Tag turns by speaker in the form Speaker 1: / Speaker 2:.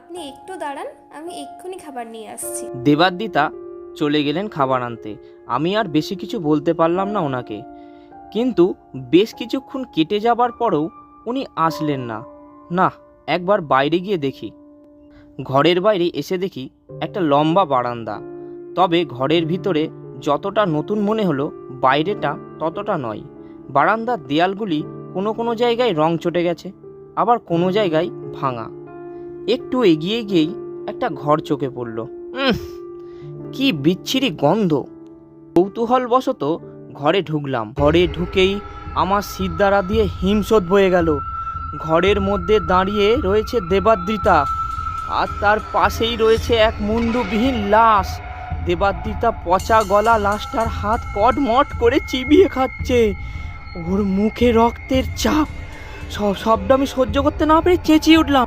Speaker 1: আপনি একটু দাঁড়ান, আমি এক্ষুনি খাবার নিয়ে আসছি।
Speaker 2: দেবাদ্রিতা চলে গেলেন খাবার আনতে। আমি আর বেশি কিছু বলতে পারলাম না ওনাকে। কিন্তু বেশ কিছুক্ষণ কেটে যাবার পরেও উনি আসলেন না। না, একবার বাইরে গিয়ে দেখি। ঘরের বাইরে এসে দেখি একটা লম্বা বারান্দা। তবে ঘরের ভিতরে যতটা নতুন মনে হলো, বাইরেটা ততটা নয়। বারান্দার দেয়ালগুলি কোনো কোনো জায়গায় রং চটে গেছে, আবার কোনো জায়গায় ভাঙা। একটু এগিয়ে গিয়েই একটা ঘর চোখে পড়ল। কি বিচ্ছিরি গন্ধ! কৌতূহলবশত ঘরে ঢুকলাম। ঘরে ঢুকেই আমার শিরদাঁড়া দিয়ে হিমশোধ বয়ে গেল। ঘরের মধ্যে দাঁড়িয়ে রয়েছে দেবাদ্রিতা, আর তার পাশেই রয়েছে এক মুন্ডবিহীন লাশ। দেবাদ্রিতা পচা গলা লাশটার হাত কটমট করে চিবিয়ে খাচ্ছে। ওর মুখে রক্তের চাপ। সবটা আমি সহ্য করতে না পেরে চেঁচিয়ে উঠলাম,